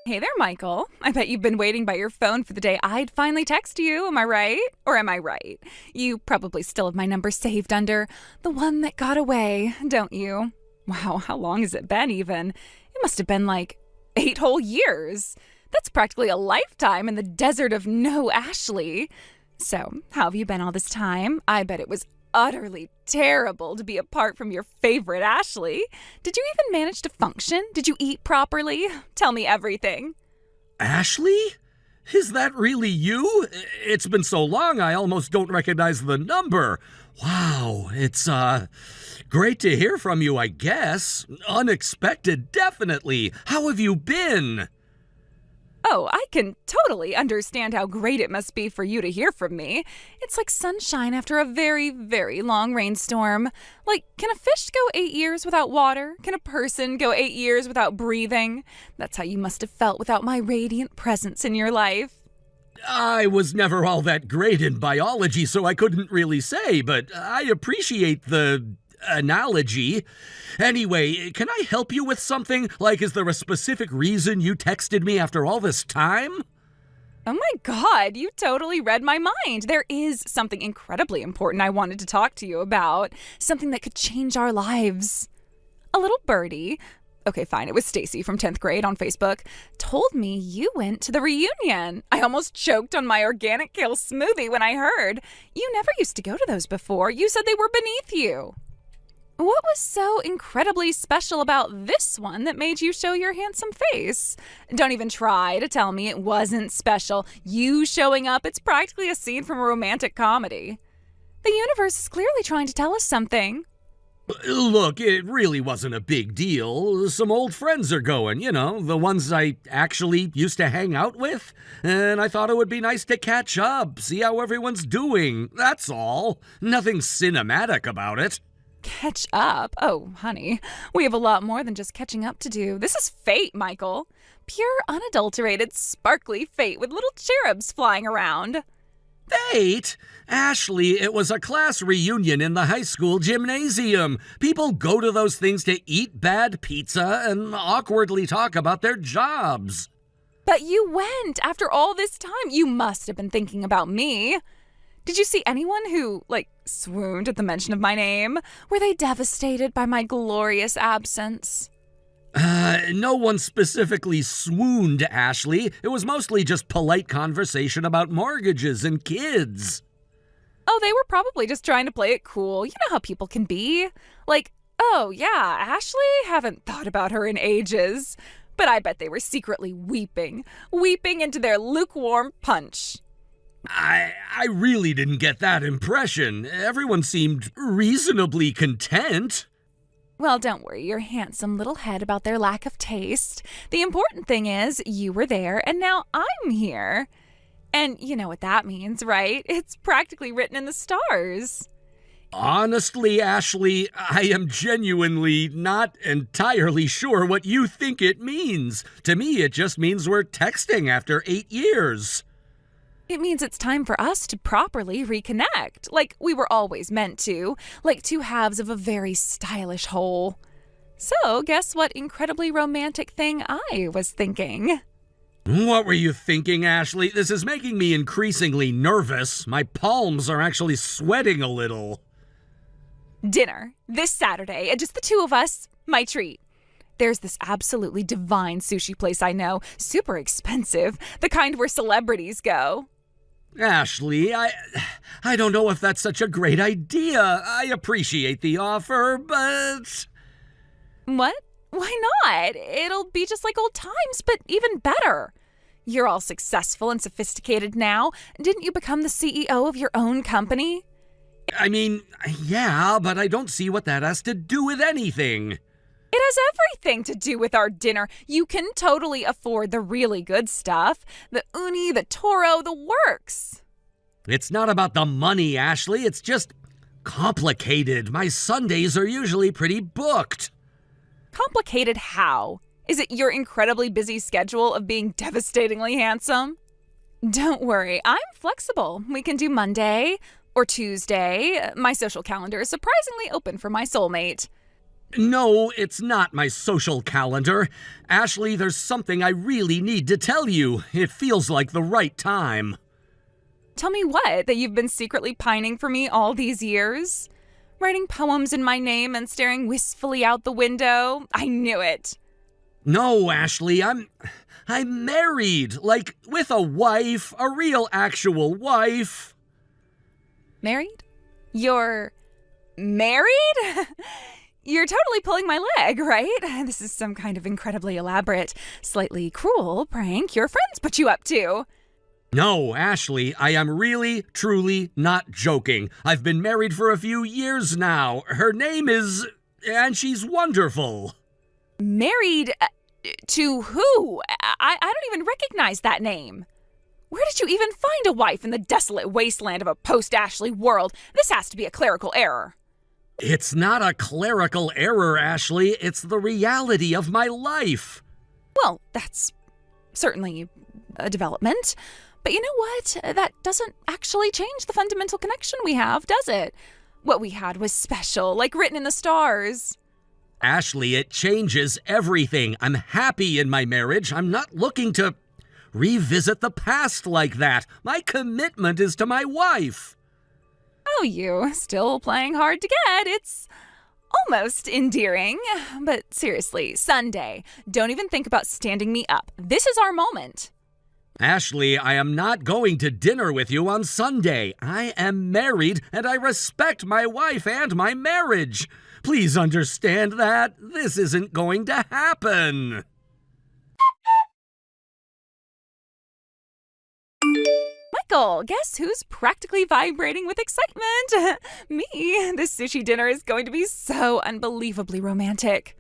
Hey there, Michael. I bet you've been waiting by your phone for the day I'd finally text you, am I right? Or am I right? You probably still have my number saved under the one that got away, don't you? Wow, how long has it been even? It must have been like 8 whole years. That's practically a lifetime in the desert of no Ashley. So, how have you been all this time? I bet it was utterly terrible to be apart from your favorite Ashley. Did you even manage to function? Did you eat properly? Tell me everything. Ashley? Is that really you? It's been so long I almost don't recognize the number. Wow, it's great to hear from you, I guess. Unexpected, definitely. How have you been? Oh, I can totally understand how great it must be for you to hear from me. It's like sunshine after a very, very long rainstorm. Like, can a fish go 8 years without water? Can a person go 8 years without breathing? That's how you must have felt without my radiant presence in your life. I was never all that great in biology, so I couldn't really say, but I appreciate the analogy. Anyway, can I help you with something? Like, is there a specific reason you texted me after all this time? Oh my God, you totally read my mind. There is something incredibly important I wanted to talk to you about. Something that could change our lives. A little birdie, okay, fine, it was Stacy from 10th grade on Facebook, told me you went to the reunion. I almost choked on my organic kale smoothie when I heard. You never used to go to those before. You said they were beneath you. What was so incredibly special about this one that made you show your handsome face? Don't even try to tell me it wasn't special. You showing up, it's practically a scene from a romantic comedy. The universe is clearly trying to tell us something. Look, it really wasn't a big deal. Some old friends are going, the ones I actually used to hang out with. And I thought it would be nice to catch up, see how everyone's doing. That's all. Nothing cinematic about it. Catch up? Oh, honey, we have a lot more than just catching up to do. This is fate, Michael. Pure, unadulterated, sparkly fate with little cherubs flying around. Fate? Ashley, it was a class reunion in the high school gymnasium. People go to those things to eat bad pizza and awkwardly talk about their jobs. But you went after all this time. You must have been thinking about me. Did you see anyone who, swooned at the mention of my name? Were they devastated by my glorious absence? No one specifically swooned, Ashley. It was mostly just polite conversation about mortgages and kids. Oh, they were probably just trying to play it cool. You know how people can be. Like, oh yeah, Ashley? Haven't thought about her in ages. But I bet they were secretly weeping into their lukewarm punch. I really didn't get that impression. Everyone seemed reasonably content. Well, don't worry your handsome little head about their lack of taste. The important thing is you were there and now I'm here. And you know what that means, right? It's practically written in the stars. Honestly, Ashley, I am genuinely not entirely sure what you think it means. To me, it just means we're texting after 8 years. It means it's time for us to properly reconnect, like we were always meant to, like two halves of a very stylish whole. So, guess what incredibly romantic thing I was thinking? What were you thinking, Ashley? This is making me increasingly nervous. My palms are actually sweating a little. Dinner, this Saturday, just the two of us, my treat. There's this absolutely divine sushi place I know, super expensive, the kind where celebrities go. Ashley, I don't know if that's such a great idea. I appreciate the offer, but... What? Why not? It'll be just like old times, but even better. You're all successful and sophisticated now. Didn't you become the CEO of your own company? I mean, yeah, but I don't see what that has to do with anything. It has everything to do with our dinner. You can totally afford the really good stuff. The uni, the toro, the works. It's not about the money, Ashley. It's just complicated. My Sundays are usually pretty booked. Complicated how? Is it your incredibly busy schedule of being devastatingly handsome? Don't worry, I'm flexible. We can do Monday or Tuesday. My social calendar is surprisingly open for my soulmate. No, it's not my social calendar. Ashley, there's something I really need to tell you. It feels like the right time. Tell me what? That you've been secretly pining for me all these years? Writing poems in my name and staring wistfully out the window? I knew it. No, Ashley, I'm married. Like, with a wife, a real actual wife. Married? You're married? You're totally pulling my leg, right? This is some kind of incredibly elaborate, slightly cruel prank your friends put you up to. No, Ashley, I am really, truly not joking. I've been married for a few years now. Her name is... and she's wonderful. Married to who? I don't even recognize that name. Where did you even find a wife in the desolate wasteland of a post-Ashley world? This has to be a clerical error. It's not a clerical error, Ashley. It's the reality of my life. Well, that's certainly a development. But you know what? That doesn't actually change the fundamental connection we have, does it? What we had was special, like written in the stars. Ashley, it changes everything. I'm happy in my marriage. I'm not looking to revisit the past like that. My commitment is to my wife. Oh, you still playing hard to get. It's almost endearing. But seriously, Sunday, don't even think about standing me up. This is our moment. Ashley, I am not going to dinner with you on Sunday. I am married, and I respect my wife and my marriage. Please understand that. This isn't going to happen. Michael, guess who's practically vibrating with excitement? Me. This sushi dinner is going to be so unbelievably romantic.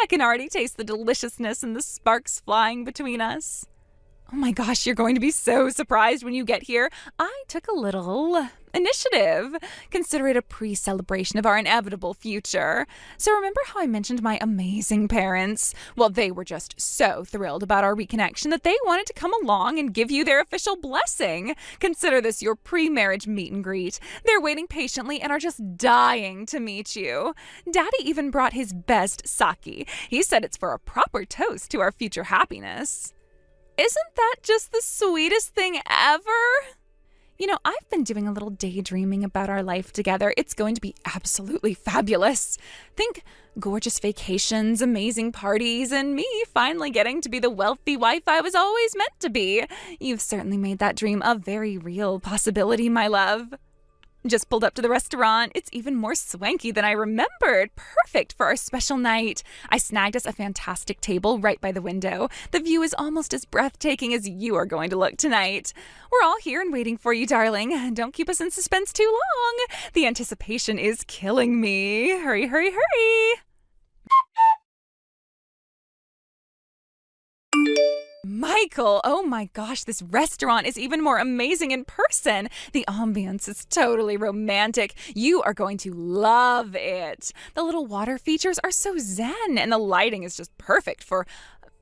I can already taste the deliciousness and the sparks flying between us. Oh my gosh, you're going to be so surprised when you get here. I took a little initiative. Consider it a pre-celebration of our inevitable future. So remember how I mentioned my amazing parents? Well, they were just so thrilled about our reconnection that they wanted to come along and give you their official blessing. Consider this your pre-marriage meet and greet. They're waiting patiently and are just dying to meet you. Daddy even brought his best sake. He said it's for a proper toast to our future happiness. Isn't that just the sweetest thing ever? You know, I've been doing a little daydreaming about our life together. It's going to be absolutely fabulous. Think gorgeous vacations, amazing parties, and me finally getting to be the wealthy wife I was always meant to be. You've certainly made that dream a very real possibility, my love. Just pulled up to the restaurant. It's even more swanky than I remembered. Perfect for our special night. I snagged us a fantastic table right by the window. The view is almost as breathtaking as you are going to look tonight. We're all here and waiting for you, darling. Don't keep us in suspense too long. The anticipation is killing me. Hurry, hurry, hurry. Michael, oh my gosh, this restaurant is even more amazing in person. The ambience is totally romantic. You are going to love it. The little water features are so zen, and the lighting is just perfect for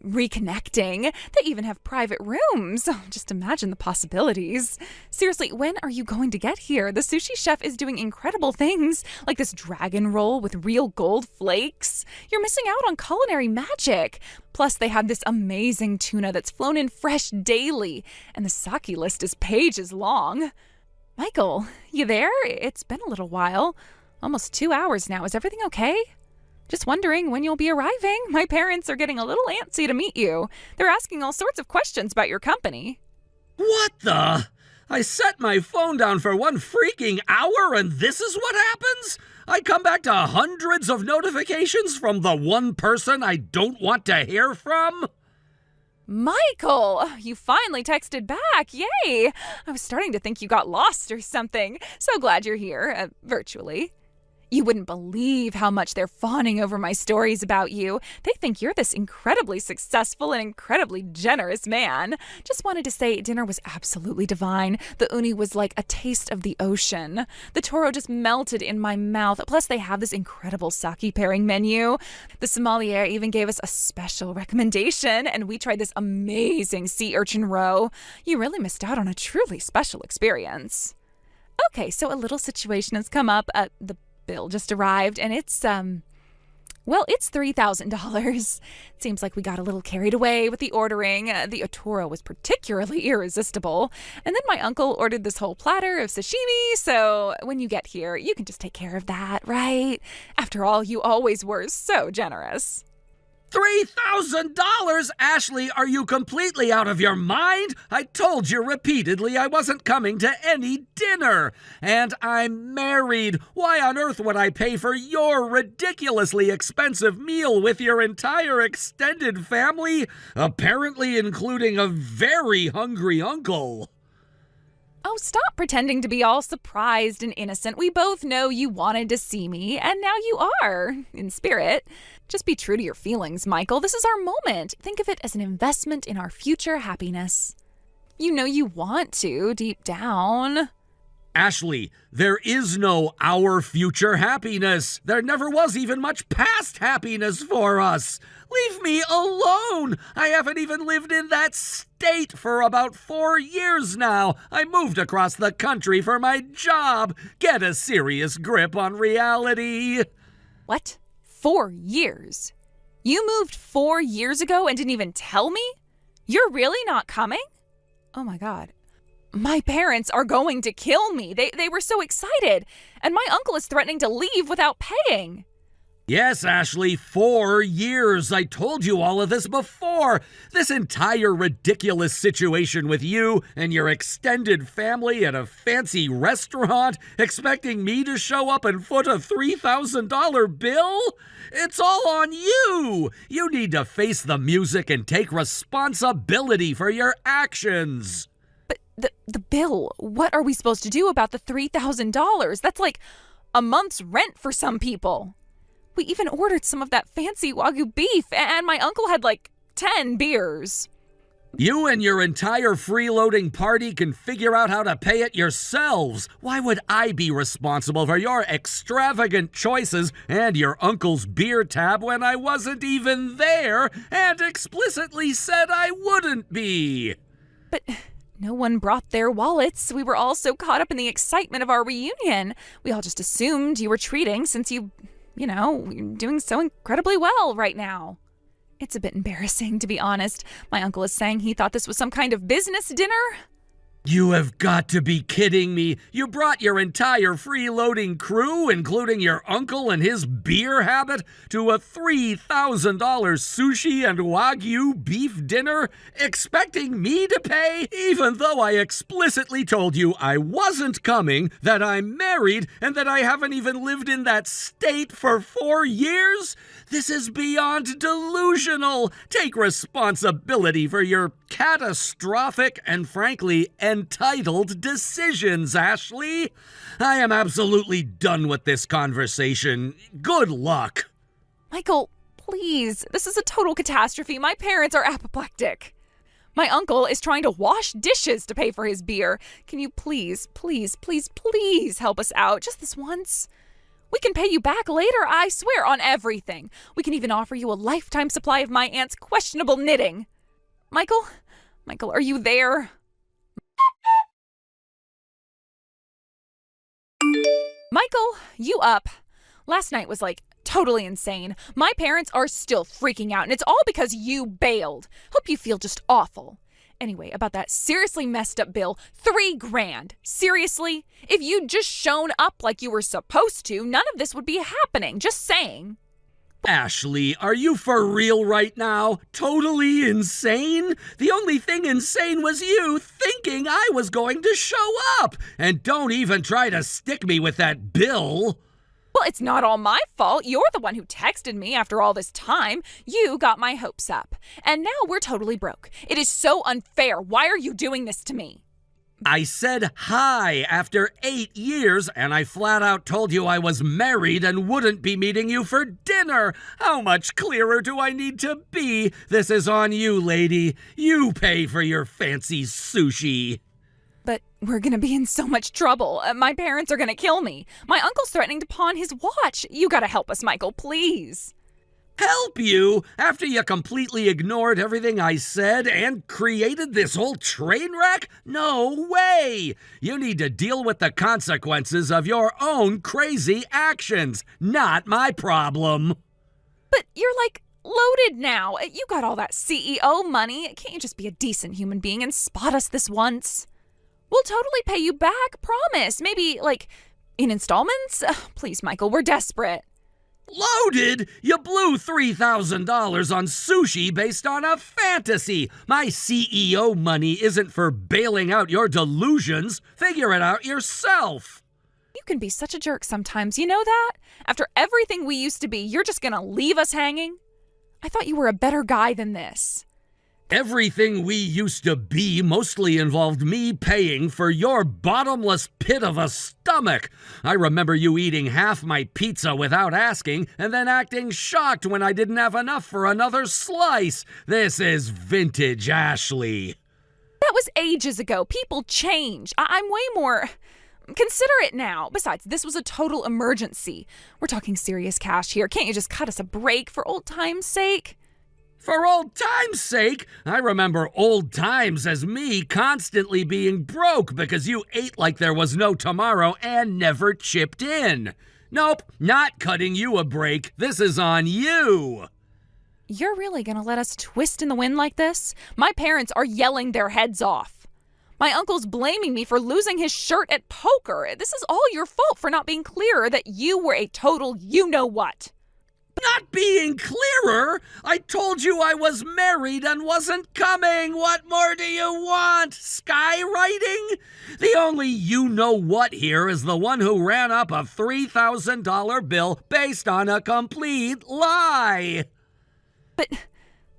reconnecting. They even have private rooms. Oh, just imagine the possibilities. Seriously, when are you going to get here? The sushi chef is doing incredible things, like this dragon roll with real gold flakes. You're missing out on culinary magic. Plus, they have this amazing tuna that's flown in fresh daily, and the sake list is pages long. Michael, you there? It's been a little while. Almost 2 hours now. Is everything okay? Just wondering when you'll be arriving. My parents are getting a little antsy to meet you. They're asking all sorts of questions about your company. What the? I set my phone down for 1 freaking hour and this is what happens? I come back to hundreds of notifications from the one person I don't want to hear from? Michael, you finally texted back. Yay! I was starting to think you got lost or something. So glad you're here, virtually. You wouldn't believe how much they're fawning over my stories about you. They think you're this incredibly successful and incredibly generous man. Just wanted to say dinner was absolutely divine. The uni was like a taste of the ocean. The toro just melted in my mouth. Plus, they have this incredible sake pairing menu. The sommelier even gave us a special recommendation, and we tried this amazing sea urchin roe. You really missed out on a truly special experience. Okay, so a little situation has come up. The bill just arrived, and it's Well, it's $3,000. It seems like we got a little carried away with the ordering. The otoro was particularly irresistible. And then my uncle ordered this whole platter of sashimi, so when you get here, you can just take care of that, right? After all, you always were so generous. $3,000? Ashley, are you completely out of your mind? I told you repeatedly I wasn't coming to any dinner. And I'm married. Why on earth would I pay for your ridiculously expensive meal with your entire extended family? Apparently including a very hungry uncle. Oh, stop pretending to be all surprised and innocent. We both know you wanted to see me, and now you are, in spirit. Just be true to your feelings, Michael. This is our moment. Think of it as an investment in our future happiness. You know you want to, deep down. Ashley, there is no our future happiness. There never was even much past happiness for us. Leave me alone. I haven't even lived in that state for about 4 years now. I moved across the country for my job. Get a serious grip on reality. What? 4 years? You moved 4 years ago and didn't even tell me? You're really not coming? Oh my God. My parents are going to kill me. They were so excited. And my uncle is threatening to leave without paying. Yes, Ashley, 4 years. I told you all of this before. This entire ridiculous situation with you and your extended family at a fancy restaurant, expecting me to show up and foot a $3,000 bill? It's all on you. You need to face the music and take responsibility for your actions. But the bill, what are we supposed to do about the $3,000? That's like a month's rent for some people. We even ordered some of that fancy Wagyu beef, and my uncle had like 10 beers. You and your entire freeloading party can figure out how to pay it yourselves. Why would I be responsible for your extravagant choices and your uncle's beer tab when I wasn't even there and explicitly said I wouldn't be? But no one brought their wallets. We were all so caught up in the excitement of our reunion. We all just assumed you were treating since you're doing so incredibly well right now. It's a bit embarrassing, to be honest. My uncle is saying he thought this was some kind of business dinner. You have got to be kidding me. You brought your entire freeloading crew, including your uncle and his beer habit, to a $3,000 sushi and Wagyu beef dinner, expecting me to pay, even though I explicitly told you I wasn't coming, that I'm married, and that I haven't even lived in that state for 4 years? This is beyond delusional. Take responsibility for your catastrophic and frankly entitled decisions, Ashley. I am absolutely done with this conversation. Good luck. Michael, please. This is a total catastrophe. My parents are apoplectic. My uncle is trying to wash dishes to pay for his beer. Can you please help us out just this once? We can pay you back later, I swear, on everything. We can even offer you a lifetime supply of my aunt's questionable knitting. Michael, are you there? Michael, you up? Last night was totally insane. My parents are still freaking out, and it's all because you bailed. Hope you feel just awful. Anyway, about that seriously messed up bill, $3,000. Seriously? If you'd just shown up like you were supposed to, none of this would be happening. Just saying. Ashley, are you for real right now? Totally insane? The only thing insane was you thinking I was going to show up. And don't even try to stick me with that bill. Well, it's not all my fault. You're the one who texted me after all this time. You got my hopes up. And now we're totally broke. It is so unfair. Why are you doing this to me? I said hi after 8 years, and I flat out told you I was married and wouldn't be meeting you for dinner. How much clearer do I need to be? This is on you, lady. You pay for your fancy sushi. But we're gonna be in so much trouble. My parents are gonna kill me. My uncle's threatening to pawn his watch. You gotta help us, Michael, please. Help you? After you completely ignored everything I said and created this whole train wreck? No way! You need to deal with the consequences of your own crazy actions. Not my problem. But you're like loaded now. You got all that CEO money. Can't you just be a decent human being and spot us this once? We'll totally pay you back, promise. Maybe, like, in installments? Please, Michael, we're desperate. Loaded? You blew $3,000 on sushi based on a fantasy. My CEO money isn't for bailing out your delusions. Figure it out yourself. You can be such a jerk sometimes, you know that? After everything we used to be, you're just gonna leave us hanging? I thought you were a better guy than this. Everything we used to be mostly involved me paying for your bottomless pit of a stomach. I remember you eating half my pizza without asking and then acting shocked when I didn't have enough for another slice. This is vintage Ashley. That was ages ago. People change. I'm way more considerate now. Besides, this was a total emergency. We're talking serious cash here. Can't you just cut us a break for old time's sake? For old time's sake, I remember old times as me constantly being broke because you ate like there was no tomorrow and never chipped in. Nope, not cutting you a break. This is on you. You're really gonna let us twist in the wind like this? My parents are yelling their heads off. My uncle's blaming me for losing his shirt at poker. This is all your fault for not being clearer that you were a total you-know-what. Not being clearer? I told you I was married and wasn't coming. What more do you want? Skywriting? The only you-know-what here is the one who ran up a $3,000 bill based on a complete lie. But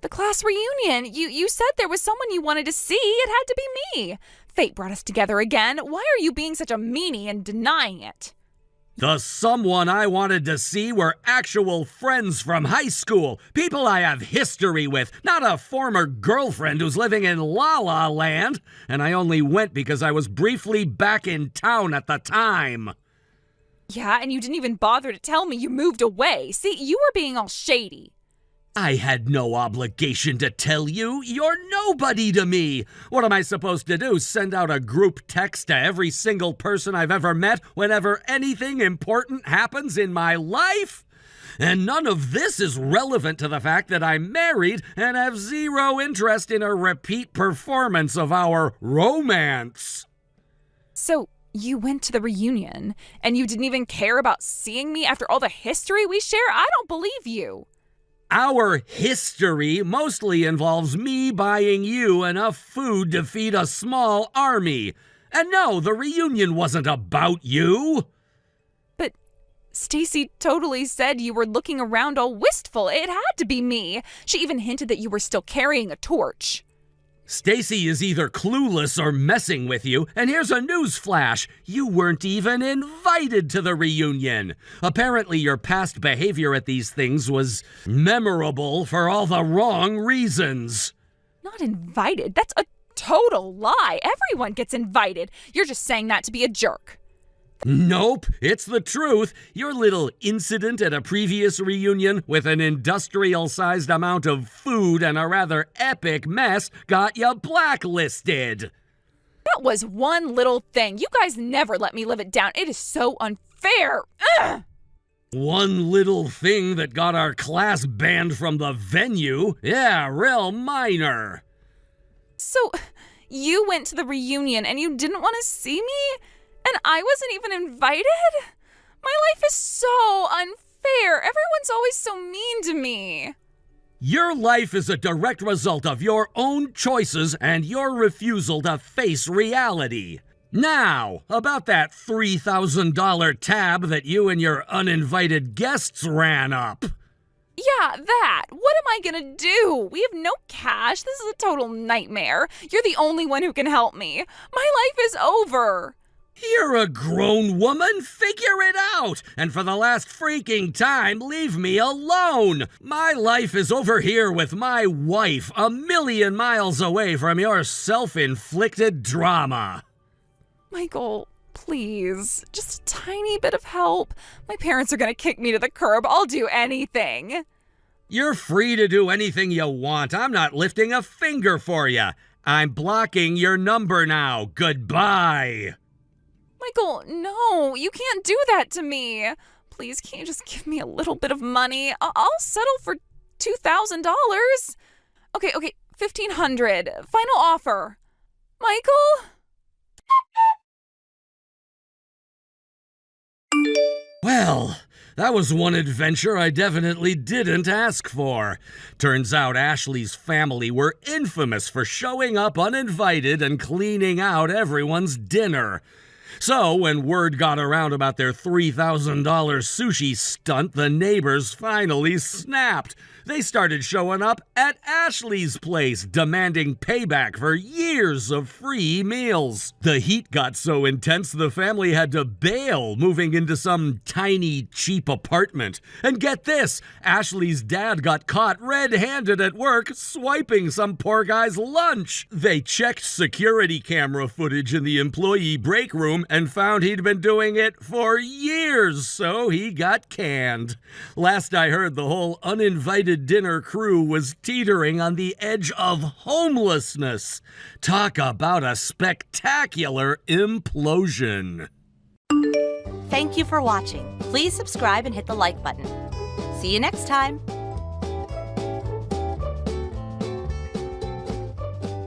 the class reunion, you said there was someone you wanted to see. It had to be me. Fate brought us together again. Why are you being such a meanie and denying it? The someone I wanted to see were actual friends from high school, people I have history with, not a former girlfriend who's living in La La Land, and I only went because I was briefly back in town at the time. Yeah, and you didn't even bother to tell me you moved away. See, you were being all shady. I had no obligation to tell you. You're nobody to me. What am I supposed to do? Send out a group text to every single person I've ever met whenever anything important happens in my life? And none of this is relevant to the fact that I'm married and have zero interest in a repeat performance of our romance. So you went to the reunion and you didn't even care about seeing me after all the history we share? I don't believe you. Our history mostly involves me buying you enough food to feed a small army. And no, the reunion wasn't about you. But Stacy totally said you were looking around all wistful. It had to be me. She even hinted that you were still carrying a torch. Stacy is either clueless or messing with you, and here's a news flash. You weren't even invited to the reunion. Apparently your past behavior at these things was memorable for all the wrong reasons. Not invited? That's a total lie. Everyone gets invited. You're just saying that to be a jerk. Nope, it's the truth. Your little incident at a previous reunion with an industrial-sized amount of food and a rather epic mess got you blacklisted. That was one little thing. You guys never let me live it down. It is so unfair. Ugh! One little thing that got our class banned from the venue? Yeah, real minor. So, you went to the reunion and you didn't want to see me? And I wasn't even invited? My life is so unfair. Everyone's always so mean to me. Your life is a direct result of your own choices and your refusal to face reality. Now, about that $3,000 tab that you and your uninvited guests ran up. Yeah, that. What am I gonna do? We have no cash. This is a total nightmare. You're the only one who can help me. My life is over. You're a grown woman, figure it out! And for the last freaking time, leave me alone! My life is over here with my wife, a million miles away from your self-inflicted drama. Michael, please. Just a tiny bit of help. My parents are gonna kick me to the curb. I'll do anything. You're free to do anything you want. I'm not lifting a finger for you. I'm blocking your number now. Goodbye. Michael, no, you can't do that to me. please, can you just give me a little bit of money? I'll settle for $2,000. Okay, $1,500. Final offer. Michael? Well, that was one adventure I definitely didn't ask for. Turns out Ashley's family were infamous for showing up uninvited and cleaning out everyone's dinner. So, when word got around about their $3,000 sushi stunt, the neighbors finally snapped. They started showing up at Ashley's place, demanding payback for years of free meals. The heat got so intense the family had to bail, moving into some tiny, cheap apartment. And get this, Ashley's dad got caught red-handed at work swiping some poor guy's lunch. They checked security camera footage in the employee break room and found he'd been doing it for years, so he got canned. Last I heard, the whole uninvited dinner crew was teetering on the edge of homelessness. Talk about a spectacular implosion. Thank you for watching. Please subscribe and hit the like button. See you next time.